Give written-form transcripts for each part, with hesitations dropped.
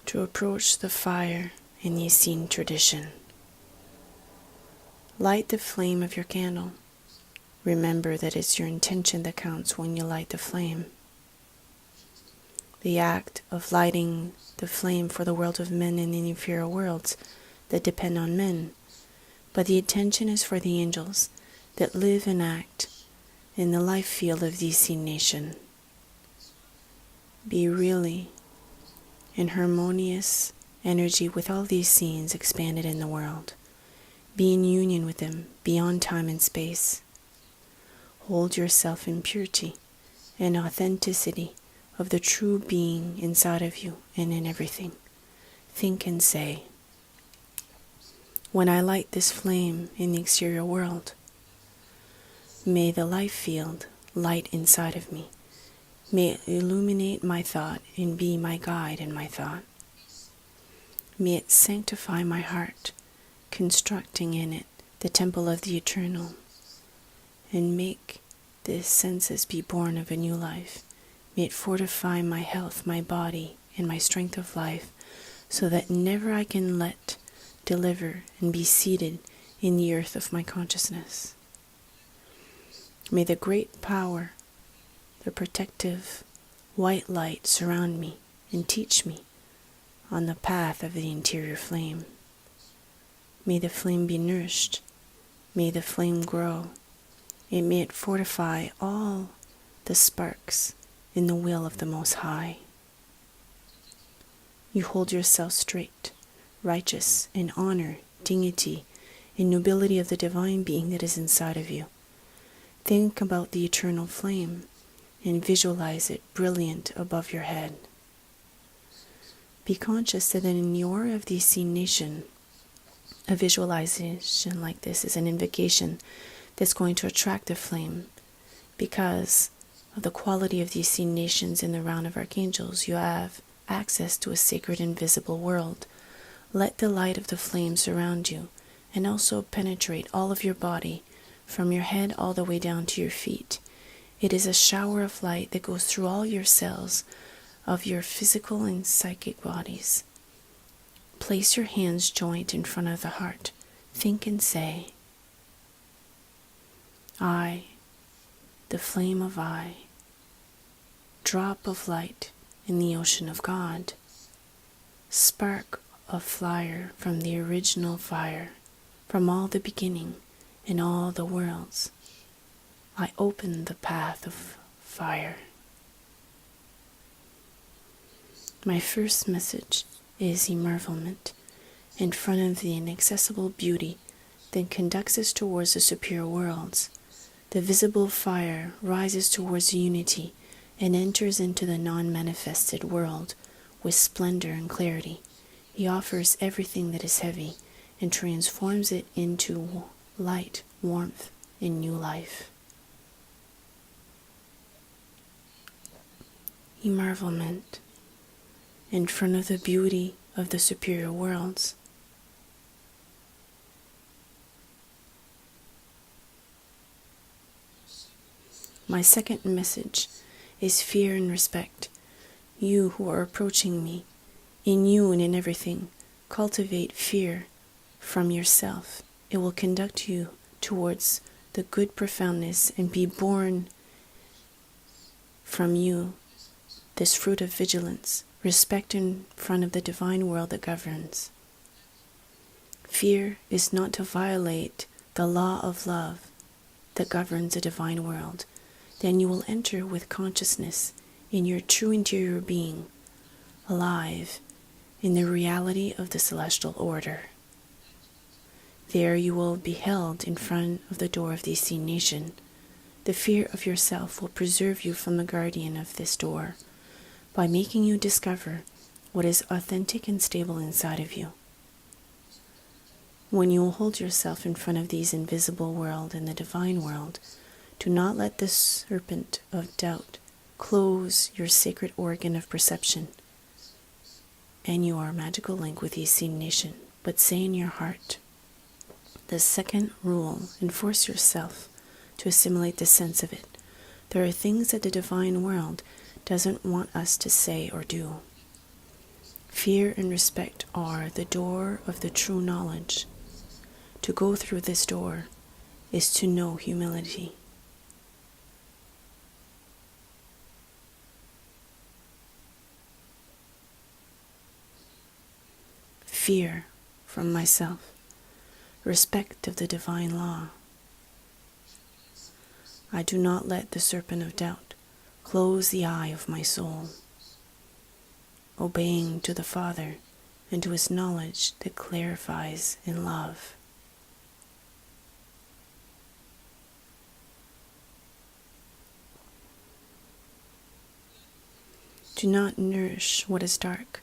to approach the fire in the Essene tradition. Light the flame of your candle. Remember that it's your intention that counts when you light the flame. The act of lighting the flame for the world of men and the inferior worlds that depend on men, but the intention is for the angels that live and act in the life field of the Essene nation. Be really in harmonious energy with all these scenes expanded in the world. Be in union with them beyond time and space. Hold yourself in purity and authenticity of the true being inside of you and in everything. Think and say, when I light this flame in the exterior world, may the life field light inside of me. May it illuminate my thought and be my guide in my thought. May it sanctify my heart, constructing in it the temple of the eternal, and make the senses be born of a new life. May it fortify my health, my body, and my strength of life, so that never I can let deliver and be seated in the earth of my consciousness. May the great power, the protective white light surround me and teach me on the path of the interior flame. May the flame be nourished. May the flame grow. And may it fortify all the sparks in the will of the Most High. You hold yourself straight, righteous, in honor, dignity, and nobility of the divine being that is inside of you. Think about the eternal flame and visualize it brilliant above your head. Be conscious that in the aura of the Essene nation, a visualization like this is an invocation that's going to attract the flame. Because of the quality of the Essene nations in the round of archangels, you have access to a sacred invisible world. Let the light of the flame surround you and also penetrate all of your body, from your head all the way down to your feet. It is a shower of light that goes through all your cells of your physical and psychic bodies. Place your hands joint in front of the heart. Think and say, I, the flame of I, drop of light in the ocean of God, spark of fire from the original fire, from all the beginning in all the worlds. I open the path of fire. My first message is emergence in front of the inaccessible beauty that conducts us towards the superior worlds. The visible fire rises towards unity and enters into the non-manifested world with splendor and clarity. He offers everything that is heavy and transforms it into light, warmth, and new life. Emergence in front of the beauty of the superior worlds. My second message is fear and respect. You who are approaching me, in you and in everything, cultivate fear from yourself. It will conduct you towards the good profoundness and be born from you this fruit of vigilance, respect in front of the divine world that governs. Fear is not to violate the law of love that governs the divine world. Then you will enter with consciousness in your true interior being, alive in the reality of the celestial order. There you will be held in front of the door of the Essene nation. The fear of yourself will preserve you from the guardian of this door by making you discover what is authentic and stable inside of you. When you will hold yourself in front of these invisible world and the divine world, do not let the serpent of doubt close your sacred organ of perception and your magical link with the Essene nation, but say in your heart, the second rule, and force yourself to assimilate the sense of it. There are things that the divine world doesn't want us to say or do. Fear and respect are the door of the true knowledge. To go through this door is to know humility. Fear from myself, respect of the divine law. I do not let the serpent of doubt close the eye of my soul, obeying to the Father and to his knowledge that clarifies in love. Do not nourish what is dark,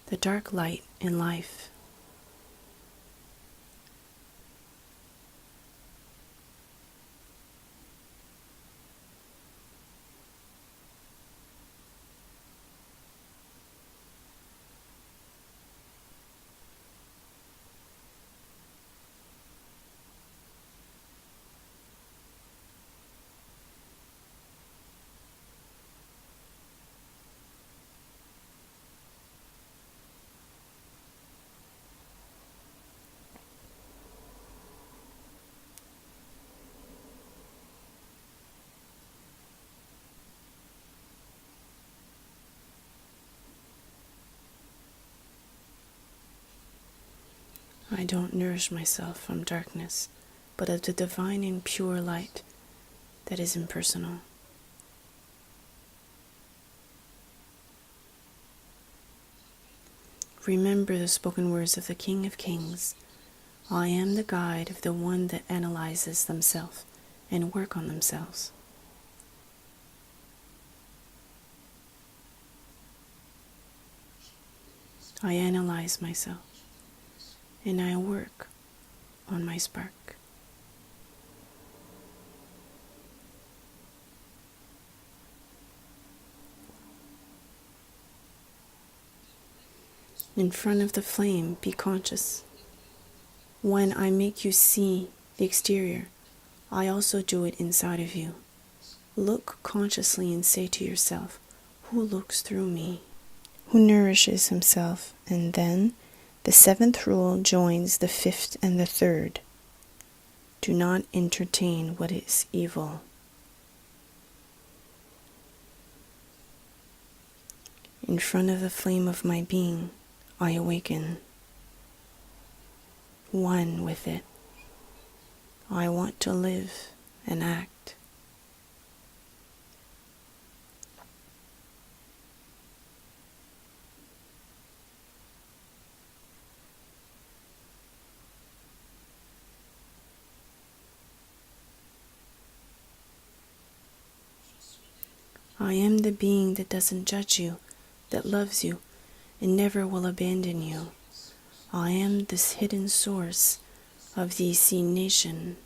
the dark light in life. I don't nourish myself from darkness, but of the divine and pure light that is impersonal. Remember the spoken words of the King of Kings. I am the guide of the one that analyzes themselves and work on themselves. I analyze myself and I work on my spark. In front of the flame, be conscious. When I make you see the exterior, I also do it inside of you. Look consciously and say to yourself, who looks through me? Who nourishes himself? And then the seventh rule joins the fifth and the third. Do not entertain what is evil. In front of the flame of my being, I awaken, one with it. I want to live and act. I am the being that doesn't judge you, that loves you, and never will abandon you. I am this hidden source of the seen nation.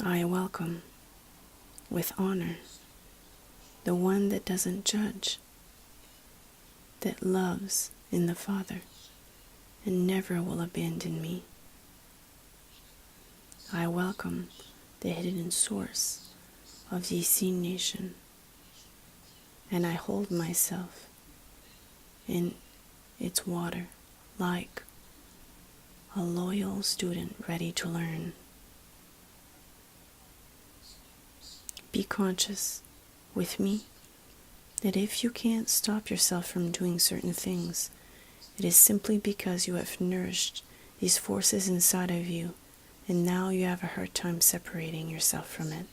I welcome, with honor, the one that doesn't judge, that loves in the Father, and never will abandon me. I welcome the hidden source of the seen nation, and I hold myself in its water like a loyal student ready to learn. Be conscious with me that if you can't stop yourself from doing certain things, it is simply because you have nourished these forces inside of you, and now you have a hard time separating yourself from it.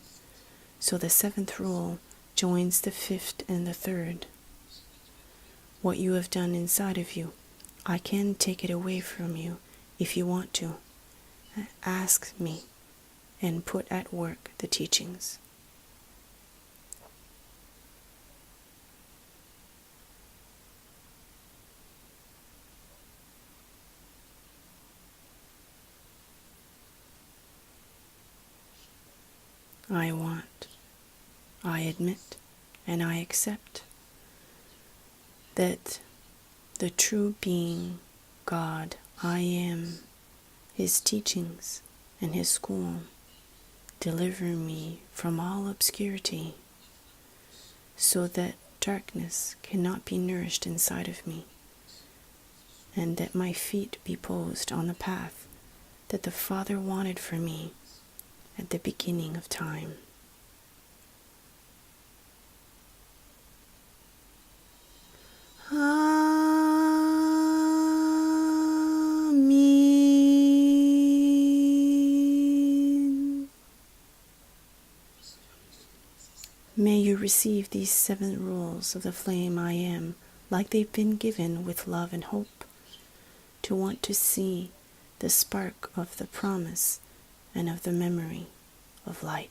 So the seventh rule joins the fifth and the third. What you have done inside of you, I can take it away from you if you want to. Ask me and put at work the teachings. I want, I admit, and I accept that the true being, God, I am, His teachings and His school deliver me from all obscurity so that darkness cannot be nourished inside of me, and that my feet be posed on the path that the Father wanted for me at the beginning of time. Amen. May you receive these 7 rules of the flame I am like they've been given with love and hope, to want to see the spark of the promise and of the memory of light.